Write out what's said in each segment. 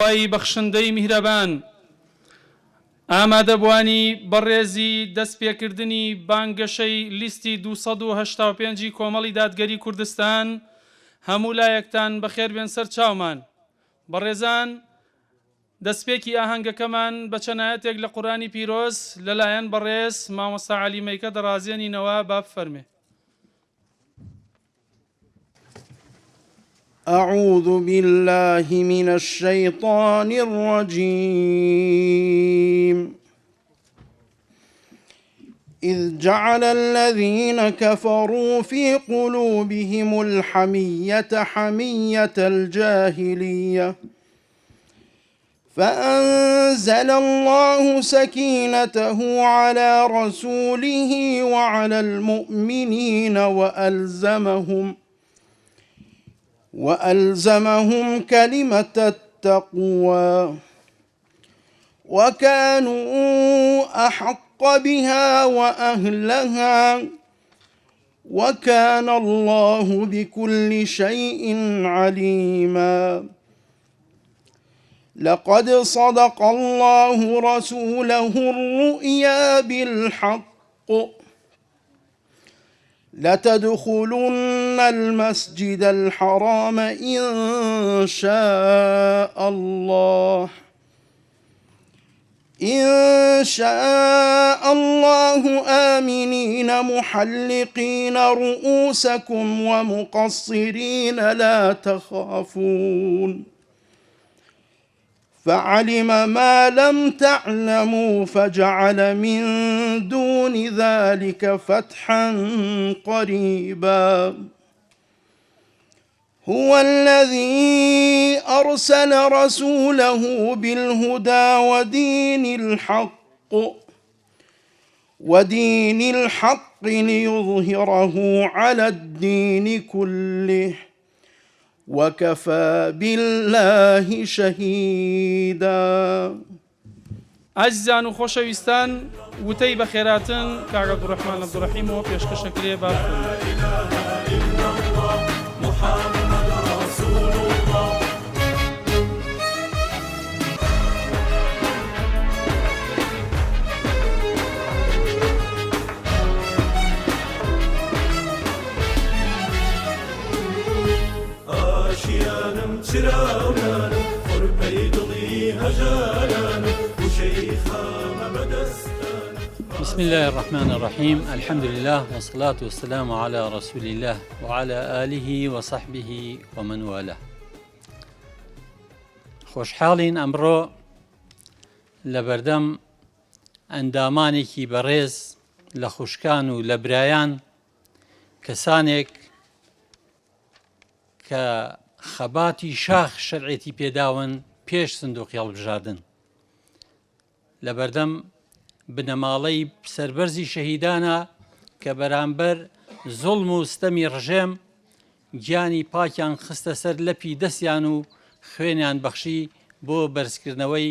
وای بەخشندەی میهرەبان ئامادەبوانی بەڕێزی دەستپێکردنی بانگەشەی لیستی 285 کۆمەڵی دادگەری کوردستان هەموو لایەکتان بەخێر بێن سەر چاومان. بەڕێزان، دەستپێکی ئاهەنگەکەمان بە چەنایەتێک لە قورئانی پیرۆز لەلایەن بەڕێز مامۆستا عەلی مەیکە دەڕازێنینەوە. با بفەرمێ. أعوذ بالله من الشيطان الرجيم إذ جعل الذين كفروا في قلوبهم الحمية حمية الجاهلية فأنزل الله سكينته على رسوله وعلى المؤمنين وألزمهم كلمة التقوى وكانوا أحق بها وأهلها وكان الله بكل شيء عليما. لقد صدق الله رسوله الرؤيا بالحق لتدخلن المسجد الحرام إن شاء الله آمنين محلقين رؤوسكم ومقصرين لا تخافون فعلم ما لم تعلموا فجعل من دون ذلك فتحا قريبا. هو الذي أرسل رسوله بالهدى ودين الحق ليظهره على الدين كله وكفى بالله شهيدا. عزیزان و خۆشەویستان، وتەی بە خێراتن کاک عەبدوڕەحمان عەبدوڕەحیمەوە پێشکەشەکرێ. با بسم الله الرحمن الرحيم. الحمد لله والصلاة والسلام على رسول الله وعلى آله وصحبه ومن والاه. خوشحالين أمرو لبردم ئەندامانێکی بەڕێز لە خوشکان و لە برایان، کەسانێک کە خەباتی شاخ شەرعێتی پێداون پێش سندوقی هەڵبژاردن، لەبەردەم بنەماڵەی سەربەرزی شەهیدانە کە بەرامبەر زوڵم و ستەمی ڕژێم گیانی پاکیان خستە سەر لەپی دەستیان و خوێنیان بەخشی بۆ بەرزکردنەوەی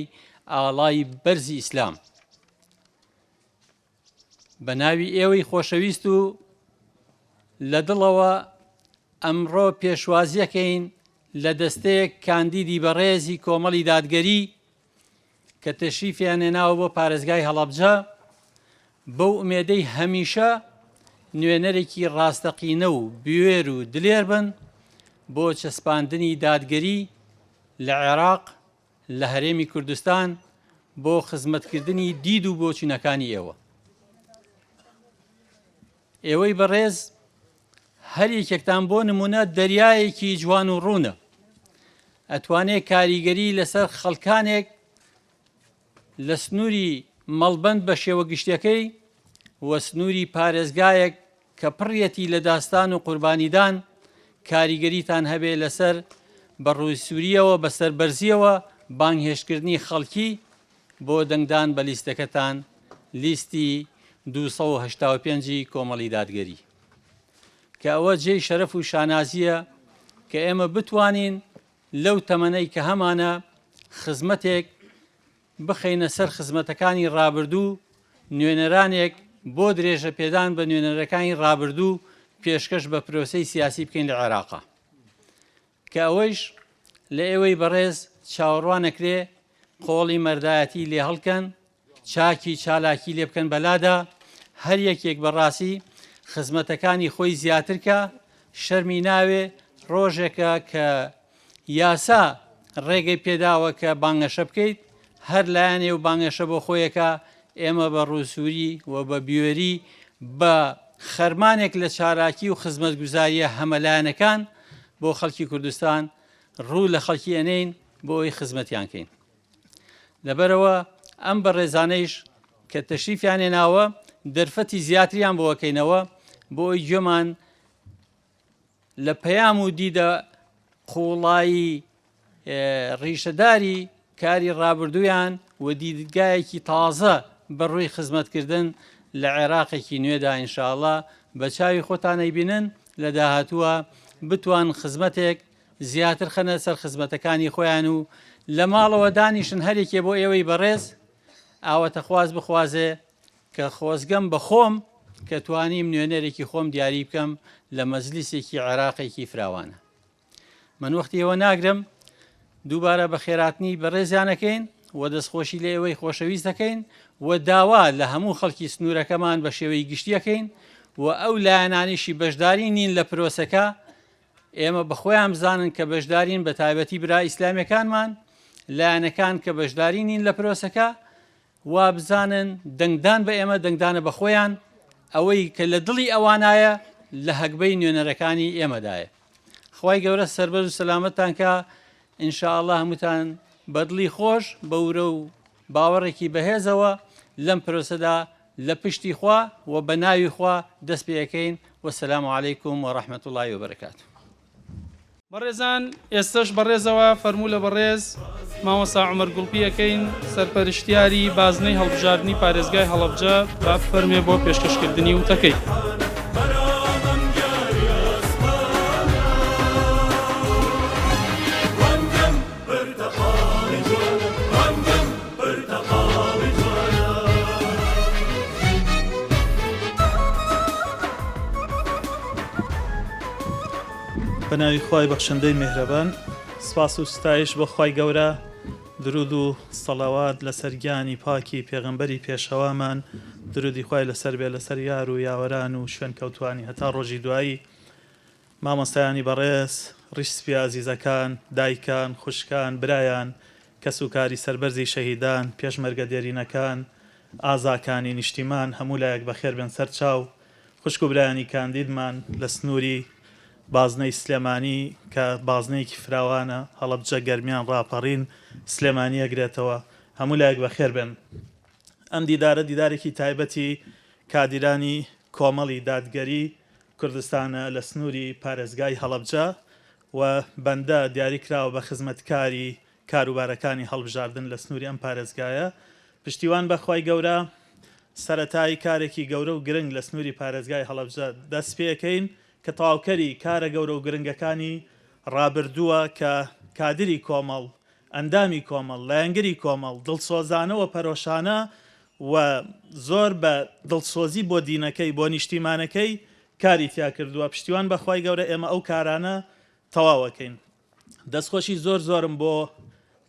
ئاڵای بەرزی ئیسلام. بە ناوی ئێوەی خۆشەویست و لە دڵەوە ئەمڕۆ پێشوازیەکەین لە دەستەیەک کاندیدی بەڕێزی کۆمەڵی دادگەری کە تەشریفیان هێناوە بۆ پارێزگای هەڵەبجە، بەو ئومێدەی هەمیشە نوێنەرێکی ڕاستەقینە و بوێر و دلێر بن بۆ چەسپاندنی دادگەری لە عێراق، لە هەرێمی کوردستان، بۆ خزمەتکردنی دید و بۆچوونەکانی ئێوە. ئێوەی بەڕێز هەر یەکێکتان بۆ نمونە دەریایەکی جوان و ڕوونە، ئەتوانێت کاریگەری لەسەر خەڵکانێک لە سنووری مەڵبەند بە شێوە گشتەکەی وە سنووری پارێزگایەک کە پڕیەتی لە داستان و قوربانیدان کاریگەریتان هەبێ لەسەر بەڕووی سووریەوە بە سەربەرزیەوە بانگهێشتکردنی خەڵکی بۆ دەنگدان بە لیستەکەتان، لیستی 285 کۆمەڵی دادگەری، کە ئەوە جێی شەرەف و شانازیە کە ئێمە بتوانین لەو تەمەنەی کە هەمانە خزمەتێک بخەینە سەر خزمەتەکانی ڕابردوو، نوێنەرانێک بۆ درێژە پێدان بە نوێنەرەکانی ڕابردوو پێشکەش بە پرۆسەی سیاسی بکەین لە عێراقا، کە ئەوەیش لە ئێوەی بەڕێز چاوەڕوانەکرێ قۆڵی مەردایەتی لێ هەڵکەن، چاکی چالاکی لێ بکەن بەلادا، هەر یەکێک بەڕاستی خزمەتەکانی خۆی زیاترکە، شەرمی ناوێ ڕۆژێکە کە یاسا ڕێگەی پێداوە کە بانگەشە بکەیت، هەر لایەنێ و بانگەشە بۆ خۆیەکە. ئێمە بە ڕووسوری و بە بیوێری بە خەرمانێک لە چالاکی و خزمەتگوزاریە هەمەلایەنەکان بۆ خەڵکی کوردستان ڕوو لە خەڵکی ئەنین بۆ ئەوی خزمەتیانکەین. لەبەرەوە ئەم بە ڕێزانەیش کە تەشریفیان هێناوە دەرفەتی زیاتریان بۆەکەینەوە بۆ ئەوی گوێمان لە پەیام و دیدە قوڵایی ڕیشەداری کاری ڕابردوویان و دیدگایەکی تازە بەڕووی خزمەتکردن لە عێراقێکی نوێدا ئینشاءڵڵا بە چاوی خۆتانەی بینن لە داهاتووە بتوان خزمەتێک زیاتر خەنە سەر خزمەتەکانی خۆیان و لە ماڵەوە دانیشن هەرێکێ بۆ ئێوەی بەڕێز ئاوەتە خواز بخوازێ کە خۆزگەم بە خۆم کە توانیم نوێنەرێکی خۆم دیاری بکەم لە مەجلیسێکی عێراقێکی فراوانە. من وەختی ئێوە ناگرم، دووبارە بە خێراتنی بەڕێزیانەکەین و دەستخۆشی لە ئێوەی خۆشەویست دەکەین و داوا لە هەموو خەڵکی سنوورەکەمان بە شێوەی گشتیەکەین و ئەو لایەنانیشی بەشداری نین لە پرۆسەکە ئێمە بەخۆیان بزانن کە بەشدارین بە تایبەتی برا ئیسلامیەکانمان، لایەنەکان کە بەشداری نین لە پرۆسەکە وا بزانن دەنگدان بە ئێمە دەنگدانە بە خۆیان ئەوەی کە لە دڵی ئەوانایە لە هەگبەی نوێنەرەکانی ئێمەدایە. خوای گەورە سەربەر و سەلامەتتان کە ئینشاءڵڵا هەمووتان بەدڵی خۆش بەورە و باوەڕێکی بەهێزەوە لەم پرۆسەدا لە پشتی خوا و بە ناوی خوا دەست پێەکەین. وەسەلام عەلەیکوم وەڕەحمەت اللهی وبەرەکاتوه. بەڕێزان ئێستش بەڕێزەوە فەرموو لە بەڕێز مامۆستا عومەر گوڵپیەکەین سەرپەرشتیاری بازنەی هەڵبژاردننی پارێزگای هەڵەبجە با فەرمێ بۆ پێشکەشکردنی وتەکەی. بەناوی خوای بەخشندەی میهرەبان، سپاس و ستایش بۆ خوای گەورە، درود و سەڵاوات لەسەر گیانی پاکی پێغەمبەری پێشەوامان، درودی خوای لەسەر بێ لەسەر یار و یاوەران و شوێن کەوتوانی هەتا ڕۆژی دوایی. مامۆستایانی بەڕێز، ڕیشسپی ئازیزەکان، دایکان، خوشکان، برایان، کەس و کاری سەربەرزی شەهیدان، پێشمەرگە دێرینەکان، ئازاکانی نیشتیمان هەموو لایەک بەخێر بێن سەر چاو. خوشک و برایانی کاندیدمان لە سنووری بازنەی سلێمانی کە بازنەیەکی فراوانە هەڵەبجە گەرمیان ڕاپەڕین سلێمانی ئەگرێتەوە، هەموو لایەک بەخێر بن. ئەم دیدارە دیدارێکی تایبەتی کادیرانی کۆمەڵی دادگەری کوردستانە لە سنووری پارێزگای هەڵەبجە و بەندە دیاری کراوە بە خزمەتکاری کاروبارەکانی هەڵبژاردن لە سنووری ئەم پارێزگایە. پشتیوان بەخوای گەورە سەرەتایی کارێکی گەورە و گرنگ لە سنووری پارێزگای هەڵەبجە دەست پێەکەین کە تەواوکەری کارە گەورە و گرنگەکانی ڕابردووە کە کادری کۆمەڵ، ئەندامی کۆمەڵ، لایەنگری کۆمەڵ دڵسۆزانە و پەرۆشانە و زۆر بە دڵسۆزی بۆ دینەکەی بۆ نیشتیمانەکەی کاری تیا کردووە. پشتیوان بەخوای گەورە ئێمە ئەو کارانە تەواوەکەین. دەستخۆشی زۆر زۆرم بۆ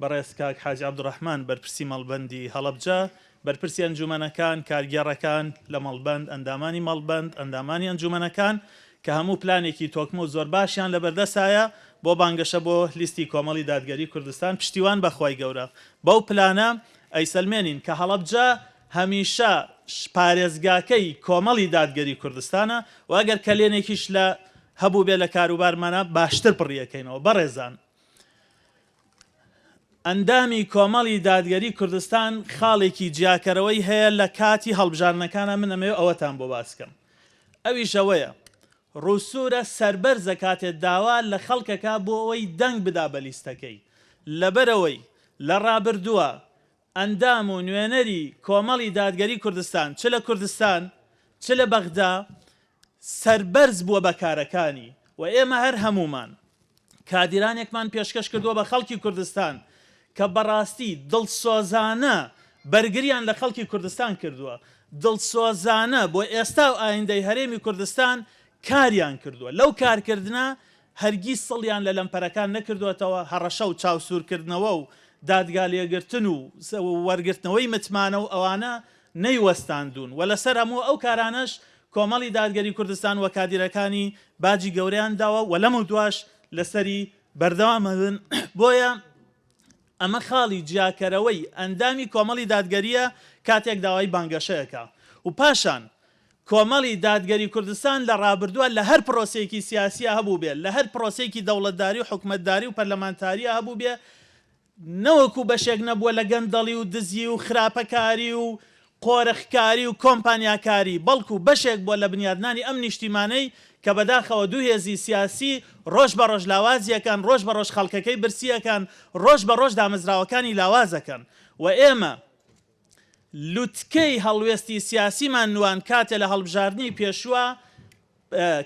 بەڕێز کاک حاجی عەبدوڕەحمان بەرپرسی مەڵبەندی هەڵەبجە، بەرپرسی ئەنجومەنەکان، کارگێڕەکان لە مەڵبەند، ئەندامانی مەڵبەند، ئەندامانی ئەنجومەنەکان کە هەموو پلانێکی تۆکمە و زۆر باشیان لە بەردەسایە بۆ بانگەشە بۆ لیستی کۆمەڵی دادگەری کوردستان. پشتیوان بەخوای گەورە بەو پلانە ئەیسەلمێنین کە هەڵەبجە هەمیشە پارێزگاکەی کۆمەڵی دادگەری کوردستانە و ئەگەر کەلێنێکیش لە هەبوو بێ لە کاروبارمانە باشتر پڕیەکەینەوە. بەڕێزان، ئەندامی کۆمەڵی دادگەری کوردستان خاڵێکی جیاکەرەوەی هەیە لە کاتی هەڵبژاردنەکانە. من ئەمەوێ ئەوەتان بۆ باسکەم. ئەویش ئەوەیە ڕووسورە سەربەرزە کاتێت داوا لە خەڵکەکە بۆ ئەوەی دەنگ بدا بە لیستەکەی، لەبەرەوەی لە ڕابردووە ئەندام و نوێنەری کۆمەڵی دادگەری کوردستان چ لە کوردستان چ لە بەغدا سەربەرز بووە بە کارەکانی و ئێمە هەر هەمومان کادیرانێکمان پێشکەش کردووە بە خەڵکی کوردستان کە بەڕاستی دڵسۆزانە بەرگریان لە خەڵکی کوردستان کردووە، دڵسۆزانە بۆ ئێستا و ئایندەی هەرێمی کوردستان کاریان کردووە. لەو کارکردنە هەرگیز سڵیان لە لەمپەرەکان نەکردوێتەوە، هەڕەشە و چاوسورکردنەوە و دادگالێگرتن و وەرگرتنەوەی متمانە و ئەوانە نەیوەستاندون و لەسەر هەموو ئەو کارانەش کۆمەڵی دادگەری کوردستان و کادیرەکانی باجی گەورەیان داوە و لەمە دوای لەسەری بەردەوامەبن. بۆیە ئەمە خاڵی جیاکەرەوەی ئەندامی کۆمەڵی دادگەریە کاتێک داوای بانگەشەیەکە و پاشان کۆمەڵی دادگەری کوردستان لە ڕابردووە لە هەر پرۆسەیەکی سیاسیە هەبوو بێت، لە هەر پرۆسەیەکی دەوڵەتداری و حکومەتداری و پەرلەمانتاریە هەبوو بێ، نەوەکو بەشێک نەبووە لە گەندەڵی و دزی و خراپەکاری و قۆرەخکاری و کۆمپانیاکاری، بەڵکو بەشێک بۆ لە بنیادنانی ئەم نیشتیمانەی کە بەداخەوە دوو هێزی سیاسی ڕۆژ بە ڕۆژ لاوازیەکان، ڕۆژ بە ڕۆژ خەڵکەکەی برسیەکان، ڕۆژ بە ڕۆژ دامەزراوەکانی لاوازەکەن و ئێمە لوتکەی هەڵوێستی سیاسیمان نوان کاتێ لە هەڵبژاردننی پێشووە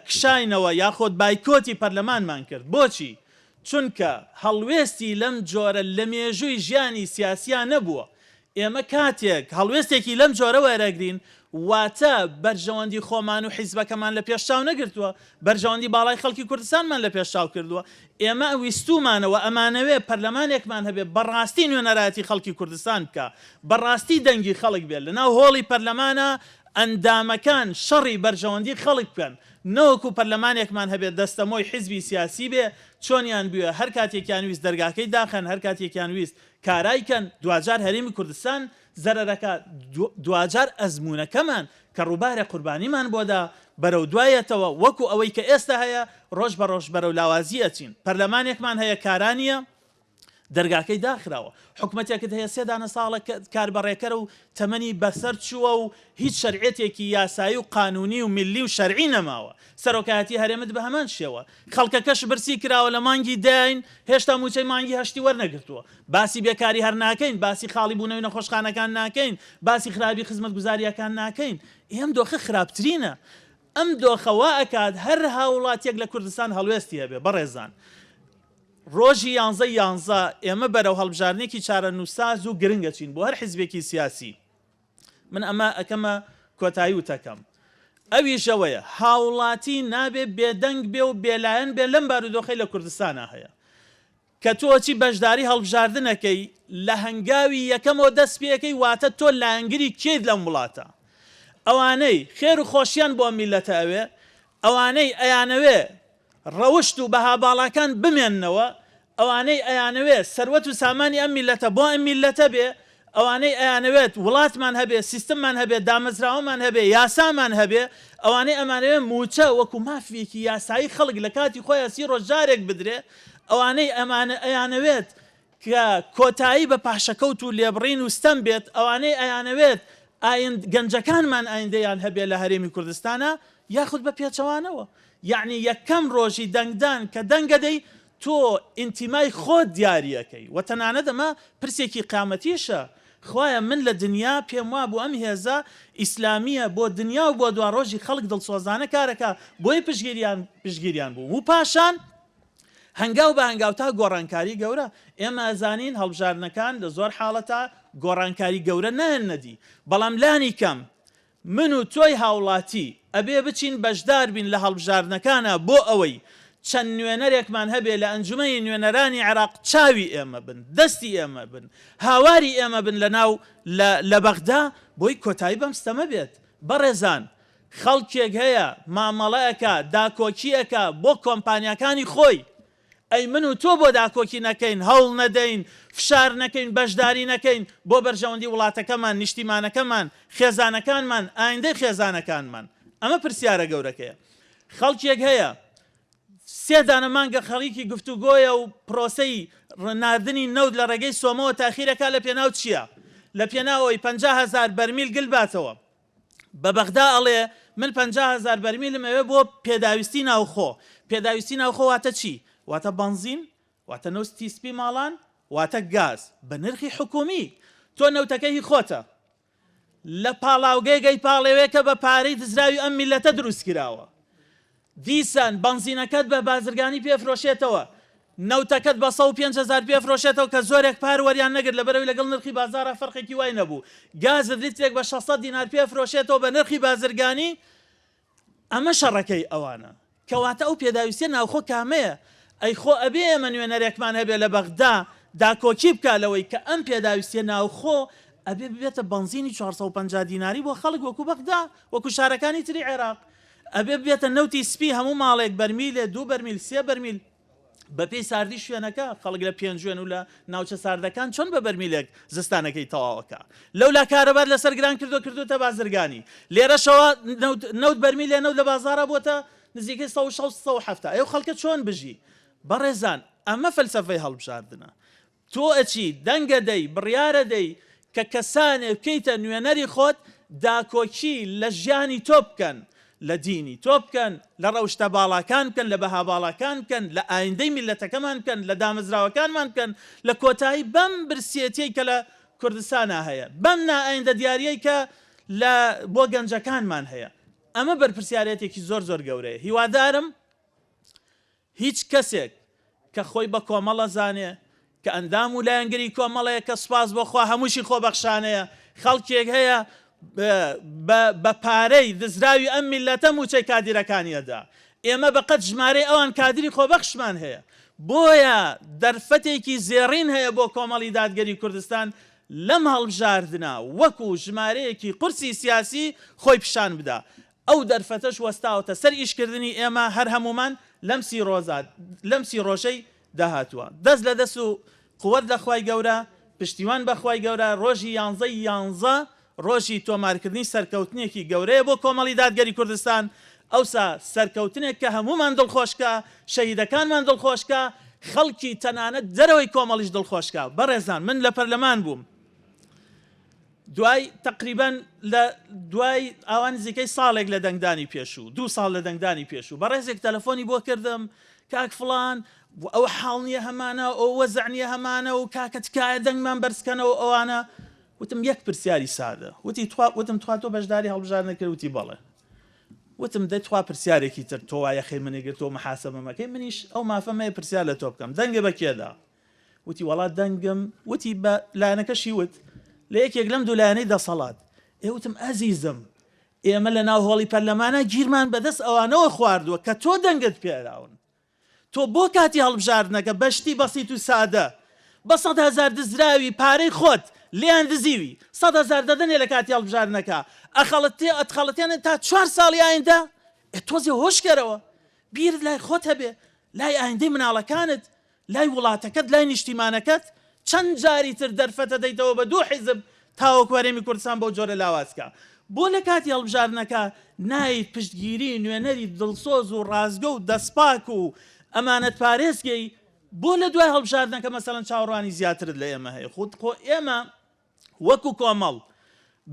کشاینەوە یاخۆت بایکۆتی پەرلەمانمان کرد. بۆچی؟ چونکە هەڵوێستی لەم جۆرە لە مێژووی ژیانی سیاسیان نەبووە. ئێمە کاتێک هەڵوێستێکی لەم جۆرە وەرەگرین واتە بەرژەوەندی خۆمان و حیزبەکەمان لە پێشچاو نەگرتووە، بەرژەوەندی باڵای خەڵکی کوردستانمان لە پێشچاو کردووە. ئێمە ویستومانەوە ئەمانەوێ پەرلەمانێکمان هەبێ بەڕاستی نوێنەرایەتی خەڵکی کوردستان بکە، بەڕاستی دەنگی خەڵک بێت، لەناو هۆڵی پەرلەمانە ئەندامەکان شەڕی بەرژەوەندی خەڵک بکەن، نەوەکو پەرلەمانێکمان هەبێت دەستەمۆی حیزبی سیاسی بێ چۆنیان بووە هەر کاتێکیان ویست دەرگاکەی داخەن، هەر کاتێکیان ویست کارایکەن. دوجار هەرێمی کوردستان زەرەرەکە، دوجار ئەزمونونەکەمان کە ڕووبارە قوربانیمان بۆدا بەرەو دوایەتەوە وەکو ئەوەی کە ئێستا هەیە ڕۆژ بە ڕۆژ بەرەو لاوازی ئەچین. پەرلەمانێکمان هەیە کارانیە دەرگاکەی داخراوە، حکومەتێکت هەیە 3 دانە ساڵە کاربەڕێکەرە و تەمەنی بەسەر چووە و هیچ شەرعێتێکی یاسایی و قانونی و میلی و شەرعی نەماوە. سەرۆکایەتی هەرێمت بە هەمان شێوە، خەڵکەکەش برسی کراوە لە مانگی داین، هێشتا موچەی مانگی هەشتی وەرنەگرتووە. باسی بێکاری هەر ناکەین، باسی خاڵی بوونەوەی نەخۆشخانەکان ناکەین، باسی خراپی خزمەت گوزاریەکان ناکەین. ئێم دۆخە خراپترینە. ئەم دۆخەوا ئەکات هەر هاوڵاتیەک لە کوردستان هەڵوێستی هەبێ. بەڕێزان، ڕۆژی 11 ئێمە بەرەو هەڵبژارنێکی چارە نووساز و گرنگەچین بۆ هەر حیزبێکی سیاسی. من ئەمە ئەکەمە کۆتایی وتەکەم. ئەویشەوەیە هاوڵاتی نابێ بێدەنگ بێ و بێلایەن بێ لەم بارودۆخەی لە کوردستانە هەیە کە تۆچی بەشداری هەڵبژاردنەکەی لە هەنگاوی یەکەمەوە دەست پێەکەی واتە تۆ لایەنگری کێت لەم وڵاتە. ئەوانەی خێر و خۆشیان بۆ میلەتە ئەوێ، ئەوانەی ئەیانەوێ ڕەوشت و بەها باڵاکان بمێننەوە، ئەوانەی ئەیانەوێ سەروەت و سامانی ئەم میلەتە بۆ ئەم میلەتە بێ، ئەوانەی ئەیانەوێت وڵاتمان هەبێ، سیستممان هەبێ، دامەزراوەمان هەبێ، یاسامان هەبێ، ئەوانەی ئەمانەوێ موچە وەکو مافیەکی یاسایی خەڵک لە کاتی خۆیان سی ڕۆژجارێک بدرێ، ئەوانەی ئەیانەوێت کە کۆتایی بە پاشەکەوت و لێبڕین و ستەم بێت، ئەوانەی ئەیانەوێت گەنجەکانمان ئایندەیان هەبێ لە هەرێمی کوردستانە یاخود بە پێچەوانەوە. یعنی یەکەم ڕۆژی دەنگدان کە دەنگەدەی تۆ ئینتیمای خۆت دیاریەکەی و تەنانەت ئەمە پرسێکی قیامەتیشە. خوایە من لە دنیا پێم وا بوو ئەم هێزە ئیسلامیە بۆ دنیا و بۆ دوا ڕۆژی خەڵک دڵسۆزانە کارەکە، بۆی پشگیریان بوو و پاشان هەنگاو بە هەنگاو تا گۆڕانکاری گەورە. ئێمە ئەزانین هەڵبژاردنەکان لە زۆر حاڵەتە گۆڕانکاری گەورە نەهێنەدی، بەڵام لانی کەم من و تۆی هاوڵاتی ئەبێ بچین بەشدار بین لە هەڵبژاردنەکانە بۆ ئەوەی چەند نوێنەرێکمان هەبێ لە ئەنجومەی نوێنەرانی عێراق چاوی ئێمە بن، دەستی ئێمە بن، هاواری ئێمە بن لە بەغدا بۆی کۆتایی بەم ستەمە بێت. بەڕێزان، خەڵکێک هەیە مامەڵەیەکە داکۆکیەکە بۆ کۆمپانیەکانی خۆی، ئەی من و تۆ بۆ داکۆکی نەکەین، هەوڵ نەدەین، فشار نەکەین، بەشداری نەکەین بۆ بەرژەوەندی وڵاتەکەمان، نیشتیمانەکەمان، خێزانەکانمان، ئایندەی خێزانەکانمان. ئەمە پرسیارە گەورەکەیە. خەڵکێک هەیە 3 دانە مانگە خەڵکی گفتوگۆیە و پرۆسەی ڕناردنی نەود لە ڕێگەی سۆمەوە تاخیرەکە لە پێناو چییە؟ لە پێناوەی 50,000 بەرمیل گل باتەوە. بە بەغدا ئەڵێ من 50,000 بەرمیلم ئەوێ بۆ پێداویستی ناوخۆ. پێداویستی ناوخۆ واتە چی؟ واتە بەنزین، واتە نەوت تیسپی ماڵان، واتە گاز بە نرخی حکومی. تۆ نەوتەکەی خۆتە لە پاڵاوگەی پاڵێوەیە کە بە پارەی دزراوی ئەم میلەتە دروست کراوە. دیسان بەنزینەکەت بە بازرگانی پێفرۆشێتەوە، نەوتەکەت بە 105,000 پێفرۆشێتەوە کە زۆرێک پار وەریان نەگرت لە بەرەوەی لەگەڵ نرخی بازارە فەرقێکی وای نەبوو. گازت لیترێک بە 600 دینار پێفرۆشێتەوە بە نرخی بازرگانی. ئەمە شەڕەکەی ئەوانە کەواتە ئەو پێداویستە ناوخۆ کامەیە ئەی خۆ ئەبێ ئێمە نوێنەرێکمان هەبێ لە بەغدا داکۆکی بکە لەوەی کە ئەم پێداویستە ناوخۆ ئەبێ ببێتە بەنزینی 450 دیناری بۆ خەڵک وەکو بەغدا وەکو شارەکانی تری عێراق ئەبێ ببێتە نەوتی سپی هەموو ماڵێک بەرمیلێ 2 بەرمیل 3 بەرمیل بەپێی ساردی شوێنەکە خەڵک لە پێنجوێن و لە ناوچە ساردەکان چۆن بە بەرمیلێک زستانەکەی تەواوەکە لەولا کارەبار لەسەر گران کردوتە بازرگانی لێرەشەوە نەوت بەرمیلێ نەوت لە بازارە بۆتە نزیکەی 1670 ئەو خەڵکە چۆن بژی بەڕێزان ئەمە فەلسەفەی هەڵبژاردنە تۆ ئەچی دەنگە دەی بڕیارە دەی کە کەسانێک بکەیتە نوێنەری خۆت داکۆکی لە ژیانی تۆ بکەن لە دینی تۆ بکەن لە ڕەوشتە باڵاکان بکەن لە بەها باڵاکان بکەن لە ئایندەی میلەتەکەمان بکەن لە دامەزراوەکانمان بکەن لە کۆتایی بەم برسێتیەی کە لە کوردستانە هەیە بەم نائایندە دیاریەی کە لە بۆ گەنجەکانمان هەیە ئەمە بەرپرسیارەتێکی زۆر زۆر گەورەیە هیوادارم هیچ کەسێک کە خۆی بە کۆمەڵە زانێ کە ئەندام و لایەنگری کۆمەڵەیە کە سوپاس بۆخوا هەمووشی خۆبەخشانەیە خەڵکێک هەیە بە پارەی دزراوی ئەم میلەتە موچەی کادیرەکانیەدا ئێمە بەقەت ژمارەی ئەوان کادری خۆبەخشمان هەیە بۆیە دەرفەتێکی زێڕین هەیە بۆ کۆمەڵی دادگەری کوردستان لەم هەڵبژاردنە وەکو ژمارەیەکی قورسی سیاسی خۆی پیشان بدا ئەو دەرفەتەش وەستاوتە سەر ئیشکردنی ئێمە هەر هەمومان لەم سی ڕۆژەی داهاتووە دەست لە دەست و قووەت لە خوای گەورە پشتیوان بە خوای گەورە ڕۆژی 11 ڕۆژی تۆمارکردنی سەرکەوتنێکی گەورەیە بۆ کۆمەڵی دادگەری کوردستان ئەوسا سەرکەوتنێک کە هەمومان دڵخۆشکە شەهیدەکانمان دڵخۆشکە خەڵکی تەنانەت دەرەوەی کۆمەڵیش دڵخۆشکە بەڕێزان من لە پەرلەمان بووم دوای تقریبان لە دوای ئاوان نزیکەی ساڵێک لە دەنگدانی پێشوو 2 ساڵ لە دەنگدانی پێشوو بەڕێزێک تەلەفۆنی بۆ کردم کاک فڵان ئەو حاڵ نییە هەمانە ئەو وەزع نییە هەمانە و کاکە تکایە دەنگمان بەرزکەنەوە ئەوانە وتم یەک پرسیاری سادە وتم توا تۆ بەشداری هەڵبژاردنەکە وتی بەڵێ وتم دەی توا پرسیارێکی تر تۆ وایە خەی منێگر تۆ محاسەبەمەکەی منیش ئەو مافەمەیە پرسیار لە تۆ بکەم دەنگە بە کێدا وتی وڵات دەنگم وتی بە لایەنەکەشی وت لە یەکێک لەم دوو لایەنەی دەسەڵات وتم ئەزیزم ئێمە لە ناو هۆڵی پەرلەمانە گیرمان بەدەست ئەوانەوە خواردووە کە تۆ دەنگت پێراون تۆ بۆ کاتی هەڵبژاردنەکە بەشتی بەسیت و سادە بە 100,000 دزراوی پارەی خۆت لیان دزیوی 100,000 دەدەنێ لە کاتی هەڵبژاردنەکە ئەتخەڵەتێنە تا 4 ساڵی ئایندە تۆزێ هۆشکەرەوە بیرت لای خۆت هەبێ لای ئایندەی مناڵەکانت لای وڵاتەکەت لای نیشتیمانەکەت چەند جاری تر دەرفەتە دەیتەوە بە 2 حیزب تاوەکو هەرێمی کوردستان بۆ جۆرە لاوازکە بۆ لە کاتی هەڵبژاردنەکە نایت پشتگیری نوێنەری دڵسۆز و ڕازگە و دەستپاک و ئەمانەت پارێزگەی بۆ لە دوای هەڵبژاردنەکە مەسەڵەن چاوەڕوانی زیاترت لە ئێمە هەیە خۆ ئێمە وەکو کۆمەڵ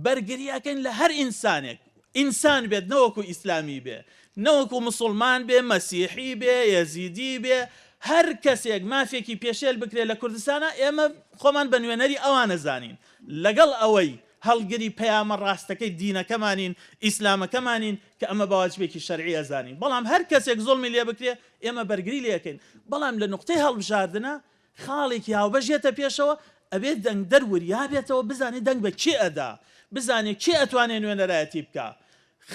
بەرگریاکەین لە هەر ئینسانێک ئینسان بێت نەوەکو ئیسلامی بێ نەوەکو مسلمان بێ مەسیحی بێ یەزیدی بێ هەر کەسێک مافێکی پێشێل بکرێت لە کوردستانە ئێمە خۆمان بە نوێنەری ئەوانە زانین لەگەڵ ئەوەی هەڵگری پەیامە ڕاستەکەی دینەکەمانین ئیسلامەکەمانین کە ئەمە باواجبێکی شەرعی ئەزانین بەڵام هەر کەسێک زوڵمی لێ بکرێ ئێمە بەرگری لێەکەین بەڵام لە نقطەی هەڵبژاردنە خاڵێکی هاوبەشێتە پێشەوە ئەبێت دەنگ دەروریا بێتەوە بزانێت دەنگ بە کێ ئەدا بزانێت کێ ئەتوانێت نوێنەرایەتی بکە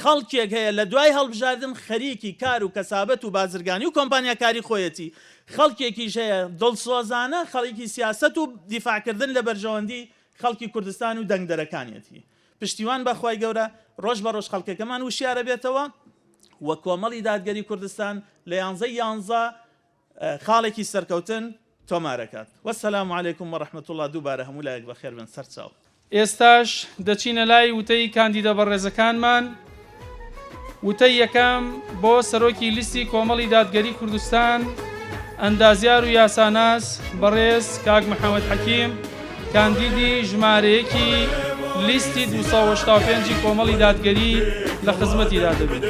خەڵکێک هەیە لە دوای هەڵبژاردن خەریکی کار و کەسابەت و بازرگانی و کۆمپانیاکاری خۆیەتی خەڵکێکیش هەیە دڵسۆزانە خەڵکی سیاست و دیفاعکردن لە بەرژەوەندی خەڵکی کوردستان و دەنگدەرەکانیەتی پشتیوان بەخوای گەورە ڕۆژ بە ڕۆژ خەڵکەکەمان وشیارە بێتەوە وە کۆمەڵی دادگەری کوردستان لە 11 خاڵێکی سەرکەوتن تۆمارەکات وەسەلام عەلەیکوم وەڕەحمەتوڵڵا دووبارە هەموو لایەک بەخێر بن سەرچاو ئێستاش دەچینە لای وتەی کاندیدە بەڕێزەکانمان وتەی یەکەم بۆ سەرۆکی لیستی کۆمەڵی دادگەری کوردستان ئەندازیار و یاساناس بەڕێز کاک محەممەد حەکیم کاندیدی ژمارەیەکی لیستی 285 کۆمەڵی دادگەری لە خزمەتیدا دەبێت.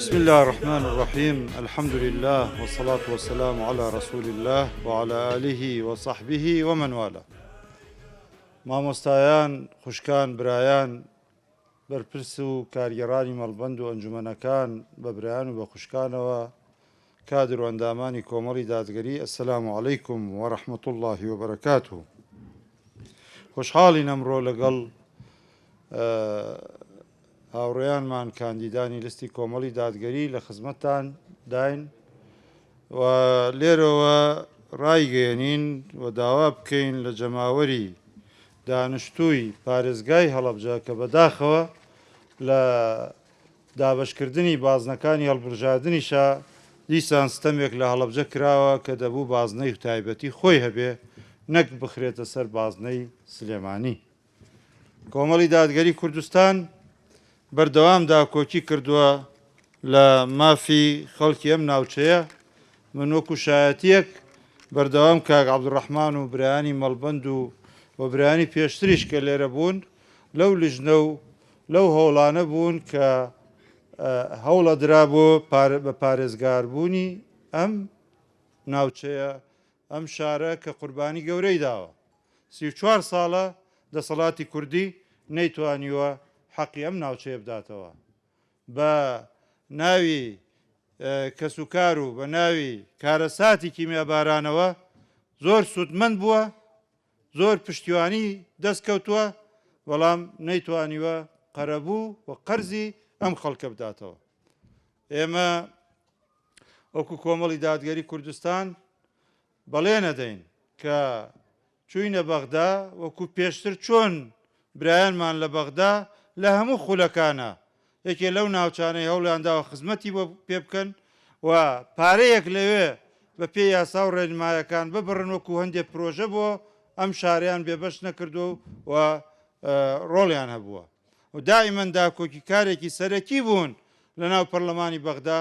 بسم الله الله الرحمن الرحيم الحمد لله والصلاة والسلام على رسول الله وعلى آله وصحبه ومن والاه مامۆستایان خوشکان برایان بەرپرس و کارگەڕانی مەڵبەند و ئەنجومەنەکان بە برایان و بە خوشکانەوە کادر و ئەندامانی کۆمەڵی دادگەری ئەسەلام عەلەیکم وەڕەحمەت الله وبەرەکاتوه خۆشحاڵین ئەمڕۆ لەگەڵ هاوڕێیانمان کاندیدانی لیستی کۆمەڵی دادگەری لە خزمەتتان داین و لێرەوە ڕایگەیەنین و داوا بکەین لە جەماوەری دانیشتووی پارێزگای هەڵەبجە کە بەداخەوە لە دابەشکردنی بازنەکانی هەڵبژاردنیشە دیسان ستەمێک لە هەڵەبجە کراوە کە دەبوو بازنەی تایبەتی خۆی هەبێ نەک بخرێتە سەر بازنەی سلێمانی. کۆمەڵی دادگەری کوردستان بەردەوام داکۆکی کردووە لە مافی خەڵکی ئەم ناوچەیە. من وەکو شایەتیەک بەردەوام کاک عەبدوڕەحمان و برایانی مەڵبەند و برایانی پێشتریش کە لێرە بوون لەو لیژنە و لەو هەوڵانە بوون کە هەوڵە درا بۆ بە پارێزگاربوونی ئەم ناوچەیە ئەم شارە کە قوربانی گەورەی داوە. 34 ساڵە دەسەڵاتی کوردی نەیتوانیوە حەقی ئەم ناوچەیە بداتەوە. بە ناوی کەسوکار و بە ناوی کارەساتی کیمیابارانەوە زۆر سوودمەند بووە، زۆر پشتیوانی دەستکەوتووە، بەڵام نەیتوانیوە قەرەبوو و قەرزی ئەم خەڵکە بداتەوە. ئێمە وەکو کۆمەڵی دادگەری کوردستان بەڵێ نەدەین کە چووینە بەغدا وەکو پێشتر چۆن برایانمان لە بەغدا لە هەموو خولەکانە یەکێ لەو ناوچانەی هەوڵیانداوە خزمەتی بۆ پێ بکەن و پارەیەک لەوێ بە پێ یاسا و ڕێنمایەکان ببڕن وەکو هەندێک پرۆژە بۆ ئەم شاریان بێبەش نەکردو و ڕۆڵیان هەبووە و دائیمەن داکۆکی کارێکی سەرەکی بوون لە ناو پەرلەمانی بەغدا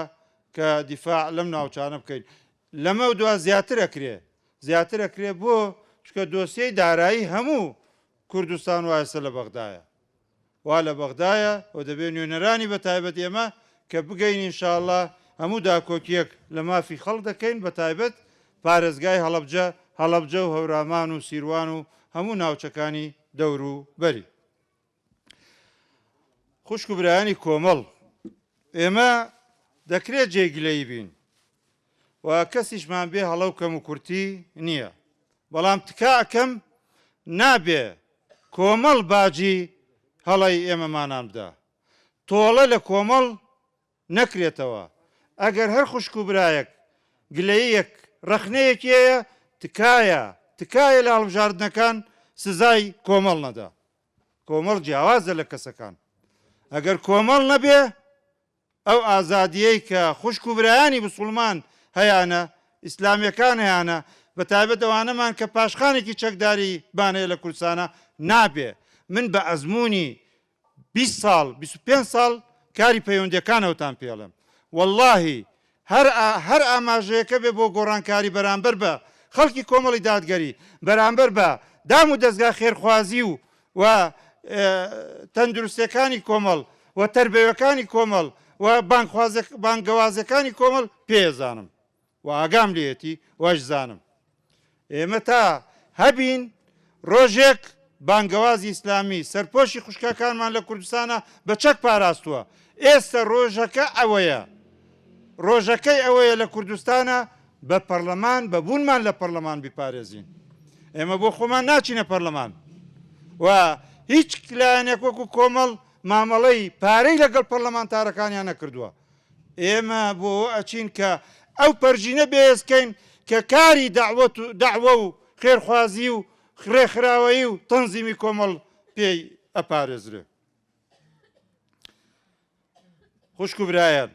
کە دیفاع لەم ناوچانە بکەین. لەمە دوا زیاتر ئەکرێ بۆ چکە دۆسیەی دارایی هەموو کوردستان وایسە لە بەغدایە وا لە بەغدایە و دەبێت نوێنەرانی بە تایبەت ئێمە کە بگەین ئینشاءڵڵا هەموو داکۆکیەک لە مافی خەڵک دەکەین بە تایبەت پارێزگای هەڵەبجە و هەورامان و سیروان و هەموو ناوچەکانی دەور و بەری. خوشک و برایانی کۆمەڵ، ئێمە دەکرێت جێگلەی بین و کەسیشمان بێ هەڵەو کەم و کورتی نییە، بەڵام تکاکەم نابێ کۆمەڵ باجی هەڵی ئێمەمانان بدا، تۆڵە لە کۆمەڵ نەکرێتەوە. ئەگەر هەر خوشک و برایەک گلەیەک ڕەخنەیەکیەیە تکایە لە هەڵبژاردنەکان سزای کۆمەڵ نەدا. کۆمەڵ جیاوازە لە کەسەکان. ئەگەر کۆمەڵ نەبێ ئەو ئازادیەی کە خوشک و برایانی موسڵمان هەیانە ئیسلامیەکان هەیانە بە تایبەت ئەوانەمان کە پاشخانێکی چەکداری بانەیە لە کوردستانە نابێ. من بە ئەزمموی 20 ساڵ 25 ساڵ کاری پەیوەندیەکانەوەتان پێڵم، واللهی هەر ئاماژەیەکە بێ بۆ گۆڕانکاری بەرامبەر بە خەڵکی کۆمەڵی دادگەری، بەرامبەر بە دام و دەستگا خێرخوازی و تەندروستەکانی کۆمەڵ و تەربەیەکانی کۆمەڵ و بانگەوازەکانی کۆمەڵ پێزانم و ئاگام لێتی وەش زانم. ئێمە تا هەبین ڕۆژێک بانگەوازی ئیسلامی سەرپۆشی خوشکەکانمان لە کوردستانە بە چەک پاراستووە. ئێستا ڕۆژەکەی ئەوەیە لە کوردستانە بە پەرلەمان بە بوونمان لە پەرلەمان بیپارێزین. ئێمە بۆ خۆمان ناچینە پەرلەمان و هیچ لایەنێک وەکو کۆمەڵ مامەڵەی پارەی لەگەڵ پەرلەمانتارەکانیان نەکردووە. ئێمە بۆ ئەچین کە ئەو پەرژینە بێزکەین کە کاری داعوە و خێرخوازی و خرێخراوەیی و تەنزیمی کۆمەڵ پێی ئەپارێزرێ. خوشک و برایان،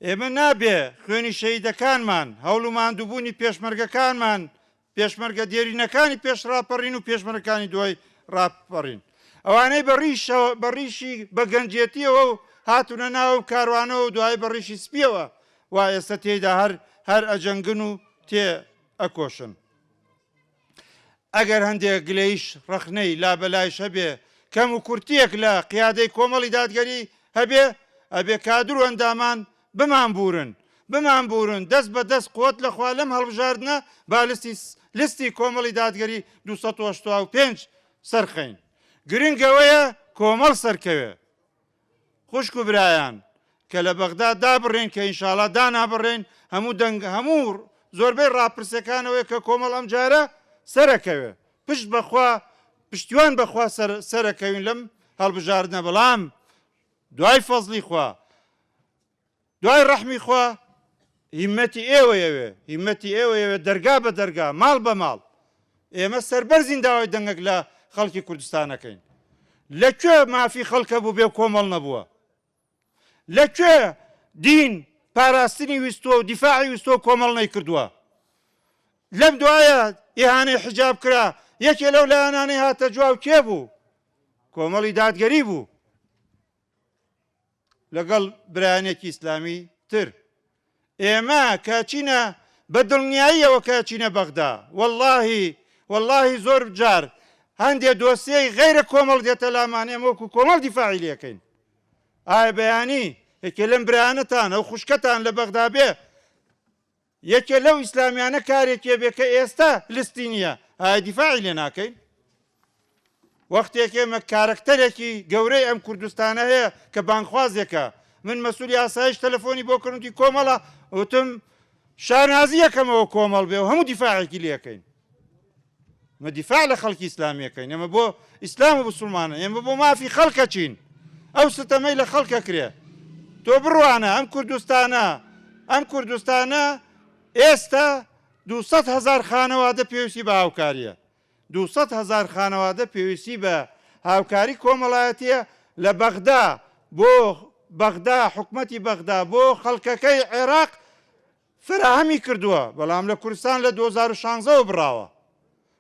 ئێمە نابێ خوێنی شەهیدەکانمان هەوڵ و ماندووبوونی پێشمەرگەکانمان پێشمەرگە دێرینەکانی پێش ڕاپەڕین و پێشمەرگەکانی دوای ڕاپەڕین ئەوانەی بە ڕیشی بە گەنجێتیەوە و هاتوونە ناو کاروانەوە و دوای بە ڕیشی سپیەوە و ئێستا تێیدا هەر ئەجەنگن و تێ ئەکۆشن. ئەگەر هەندێک گلەیش ڕەخنەی لابەلایش هەبێ کەم و کورتیەک لە قیادەی کۆمەڵی دادگەری هەبێ ئەبێ کادر و ئەندامان بمان بورن دەست بە دەست قوت لەخوا لەم هەڵبژاردنە با لیستی کۆمەڵی دادگەری 285 سەرخەین گرنگەوەیە کۆمەڵ سەرکەوێ خوشک و برایان کە لە بەغدا دابڕێن کە ئینشاڵا دانابڕێن هەموو دەنگ هەموو زۆربەی ڕاپرسەکانەوەی کە کۆمەڵ ئەم جارە سەرەکەوێ پشت بەخوا پشتیوان بەخوا سەرەکەوین لەم هەڵبژاردنە بەڵام دوای فەزلی خوا دوای ڕەحمی خوا هیمەتی ئێوەیەوێ دەرگا بە دەرگا ماڵ بە ماڵ ئێمە سەربەرزین داوای دەنگێک لە خەڵکی کوردستانەکەین لەکوێ مافی خەڵکە بوو بێ کۆمەڵ نەبووە لەکوێ دین پاراستنی ویستووە و دیفاعی ویستووە کۆمەڵ نەیکردووە لەم دوایە ئیهانەی حجاب کرا یەکێ لەو لایەنانەی هاتە جواو کێ بوو کۆمەڵی دادگەری بوو لەگەڵ برایانێکی ئیسلامی تر ئێمە کاچینە بە دڵنیاییەوە کاچینە بەغدا واللهی زۆر جار هەندێک دۆسیەی غەیرە کۆمەڵ دێتە لامان ئێمە وەکو کۆمەڵ دیفاعی لەکەین ئایا بەیانی یەکێ لەم برایانەتان ئەو خوشکەتان لە بەغدا بێ یەکێ لەو ئیسلامیانە کارێکێ بێ کە ئێستا لیستی نییە ئایا دیفاعی لێ ناکەین وەختێک ئێمە کارکتەرێکی گەورەی ئەم کوردستانە هەیە کە بانخوازێکە من مەسئولی ئاسایش تەلەفۆنی بۆ کردوتی کۆمەڵە وتم شارنازی یەکەمەوە کۆمەڵ بێ و هەموو دیفاعێکی لێەکەین مە دیفاع لە خەڵکی ئیسلامیەکەین ئێمە بۆ ئیسلام و مسلمانە ئێمە بۆ مافی خەڵکە چین ئەو ستەمەی لە خەڵکە کرێ تۆ بڕوانە ئەم کوردستانە ئێستا 200,000 خانەوادە پێویستی بە هاوکاریە 200,000 خانەوادە پێویستی بە هاوکاری کۆمەڵایەتیە لە بەغدا بۆ بەغدا حکومەتی بەغدا بۆ خەڵکەکەی عێراق فراهەمی کردووە بەڵام لە کوردستان لە 2016 بڕاوە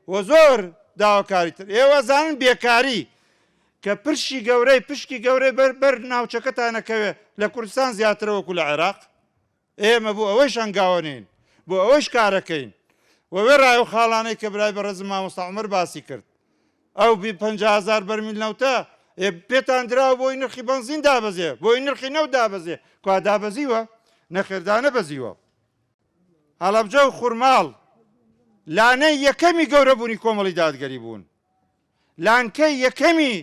و زۆر داواکاری تر ئێوە زانن بێکاری کە پشکی گەورەی بەر ناوچەکەتانەکەوێ لە کوردستان زیاترە وەکو لە عێراق ئێمە بۆ ئەوەی شەنگاوەنین بۆ ئەوەش کارەکەین وەوێ ڕای و خاڵانەی کە برای بەڕێزم مامۆستا عومەر باسی کرد ئەو 50,000 بەرمیل نەوتە پێتان دراوە بۆی نرخی بەنزین دابەزێ بۆی نرخی نەوت دابەزێ کوا دابەزیوە نەخێردانە بەزیوە هەڵەبجە و خوورماڵ لانەی یەکەمی گەورەبوونی کۆمەڵی دادگەری بوون لانکەی یەکەمی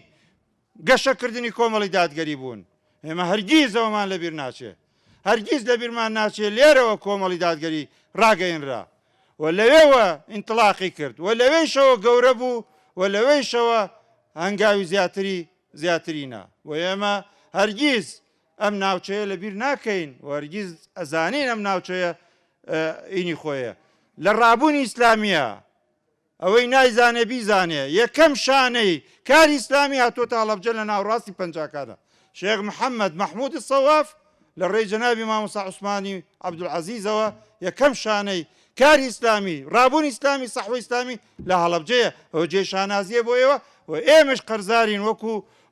گەشەکردنی کۆمەڵی دادگەری بوون ئێمە هەرگیز ئەومان لەبیر ناچێ هەرگیز لەبیرمان ناچێت لێرەوە کۆمەڵی دادگەری ڕاگەیەنرا و لەوێوە ئینتڵاقی کرد و لەوەیشەوە گەورە بوو و لەوەیشەوە هەنگاوی زیاترینا و ئێمە هەرگیز ئەم ناوچەیە لەبیر ناکەین و هەرگیز ئەزانین ئەم ناوچەیە ئینی خۆیە لە ڕابوونی ئیسلامیە ئەوەی نایزانێ بیزانێ یەکەم شانەی کاری ئیسلامی هاتۆتە هەڵەبجە لە ناوڕاستی پەنجاکانە شێخ محەممەد مەحموود سەواف لە ڕێی جەنابی مامۆستا عوسمانی عەبدولعەزیزەوە یەکەم شانەی کاری ئیسلامی ڕابوونی ئیسلامی سەحوەی ئیسلامی لە هەڵەبجەیە ئەوە جێ شانازیە بۆ ئێوە و ئێمەش قەرزارین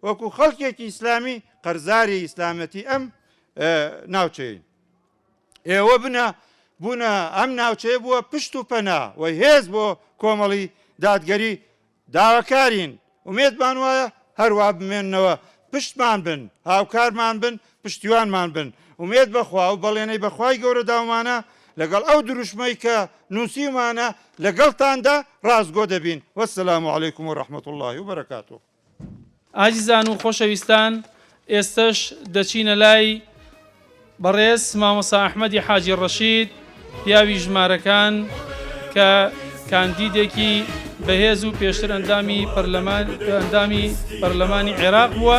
وەکو خەڵکێکی ئیسلامی قەرزاری ئیسلامەتی ئەم ناوچەین ئێوە بوونە ئەم ناوچەیە بووە پشت و پەنا وەی هێز بۆ کۆمەڵی دادگەری داواکارین ومێدمان وایە هەروە بمێننەوە پشتمان بن هاوکارمان بن پشتیوانمان بن ومێد بەخوا و بەڵێنەی بەخوای گەورە داومانە لەگەڵ ئەو دروشمەی کە نووسیمانە لەگەڵتاندا ڕازگۆ دەبین وەسلام عەلەیکم وەڕەحمەت الله وبەرەکاتوه ئازیزان و خۆشەویستان ئێستش دەچینە لای بەڕێز مامۆستا ئەحمەدی حاجی ڕەشید پیاوی ژمارەکان کە کاندیدێکی بەهێز و پێشتر ئەندامی پەرلەمانی عێراق بووە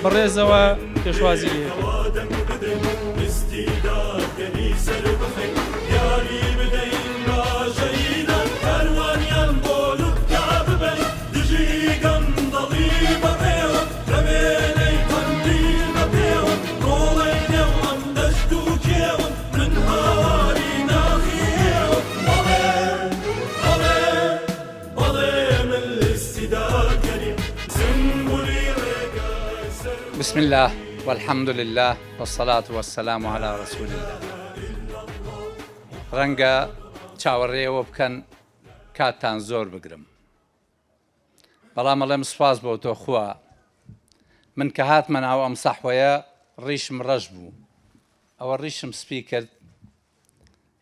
بەڕێزەوە پێشوازی لێکرد. بسم الله والحمد لله والصلاة والسلام على رسول الله. ڕەنگە چاوەڕێەوە بکەن کاتتان زۆر بگرم بەڵام ئەڵێم سوپاس بۆ تۆ خوا من کە هاتمە ناو ئەم سەحوەیە ڕیشم ڕەش بوو ئەوە ڕیشم سپی کرد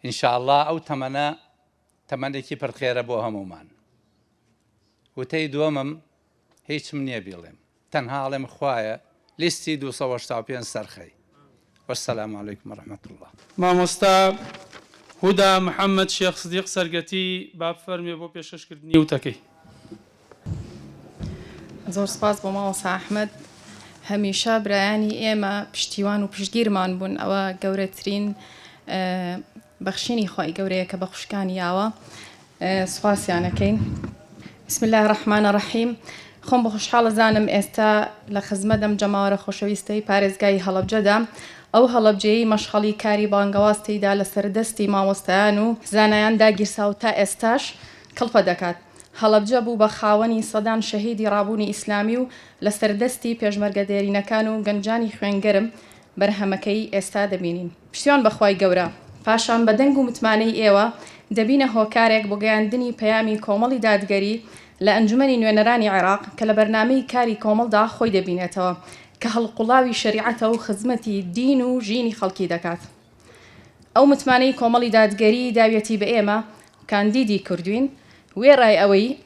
ئینشاءڵڵا ئەو تەمەنێکی پڕخێرە بۆ هەمومان. وتەی دووەمم هیچم نییە بیڵێم، تەنها ئەڵێم خوایە لیستی 285 سەرخەی. وەسەلام عەلەیکم وەڕەحمەتوڵڵا. مامۆستا هودا محەممەد شێخ سدیق سەرگەتی با بفەرمێ بۆ پێشکەشکردنی وتەکەی. زۆر سپاس بۆ ماوەسا ئەحمەد. هەمیشە برایانی ئێمە پشتیوان و پشتگیرمان بوون، ئەوە گەورەترین بەخشینی خۆی گەورەیە کە بە خوشکانی یاوە سوپاسیانەکەین. بسم الله الرحمن الرحیم. خۆم بە خوشحاڵە زانم ئێستا لە خزمەتم جەماوەرە خۆشەویستەی پارێزگای هەڵەبجەدا ئەو هەڵەبجەی مەشغەڵی کاری بانگەوازتیدا لە سەردەستی مامۆستایان و زانایاندا گیرساو تا ئێستاش کڵپە دەکات. هەڵەبجە بوو بە خاوەنی سەدان شەهیدی ڕابوونی ئیسلامی و لە سەردەستی پێشمەرگە دێرینەکان و گەنجانی خوێنگەرم بەرهەمەکەی ئێستا دەبینین. پشتیوان بەخوای گەورە، پاشان بە دەنگ و متمانەی ئێوە دەبینە هۆکارێک بۆ گەیاندنی پەیامی کۆمەڵی دادگەری لە ئەنجومەنی نوێنەرانی عێراق کە لە بەرنامەی کاری کۆمەڵدا خۆی دەبینێتەوە کە هەڵقوڵاوی شەریعەتە و خزمەتی دین و ژینی خەڵکی دەکات. ئەو متمانەی کۆمەڵی دادگەری داوێتی بە ئێمە کاندیدی کردوین وێڕای ئەوەی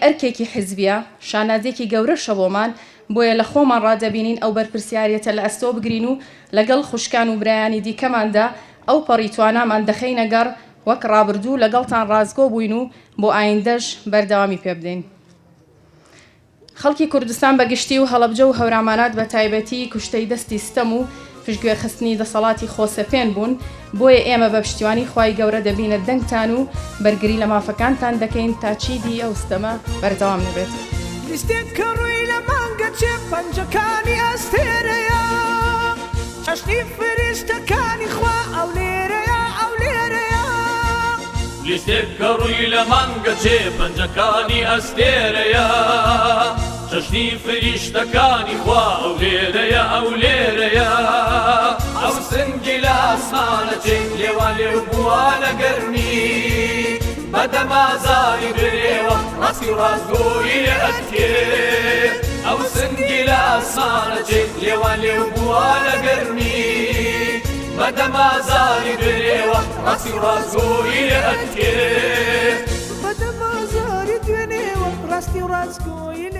ئەرکێکی حزبیە شانازێکی گەورەشە بۆمان بۆیە لە خۆمان ڕادەبینین ئەو بەرپرسیارەتە لە ئەستۆ بگرین و لەگەڵ خوشکان و برایانی دیکەماندا ئەو پەڕیتوانامان دەخەینە گەڕ وەک ڕابردوو لەگەڵتان ڕازگۆ بووین و بۆ ئایندەش بەردەوامی پێ بدەین. خەڵکی کوردستان بەگشتی و هەڵەبجە و هەورامانات بە تایبەتی کوشتەی دەستی ستەم و پشتگوێخستنی دەسەڵاتی خۆسەپێن بوون، بۆیە ئێمە بە پشتیوانی خوای گەورە دەبینە دەنگتان و بەرگری لە مافەکانتان دەکەین تا چیدی ئەو ستەمە بەردەوام نبێت. لیستێک کە ڕووی لە مانگە چێ پەنجەکانی ئەستێرەیە، چەشنی فریشتەکانی خوا ئەو لێرەیە ئەو لێرەیە. لیستێک کە ڕووی لە مانگە چێ پەنجەکانی ئەستێرەیە، چەشنی فریشتەکانی خوا ئەو لێرەیە ئەو لێرەیە. ئەو سنگی لە ئاسمانە چێ لێوان لێو بووە لە گەرمی، بەدەمازاری برێوە ڕاستی ڕازگۆیی لێ ئەتکێ. ئەو سنگی لە ئاسمانە چێ لێوان لێو بووە لە گەرمی، بەدەمازاری برێوە ڕاستی ڕازگۆیی لێ ئەتکێ. بەدەمازاری دوێنێوە ڕاستی ڕازگۆیی لێ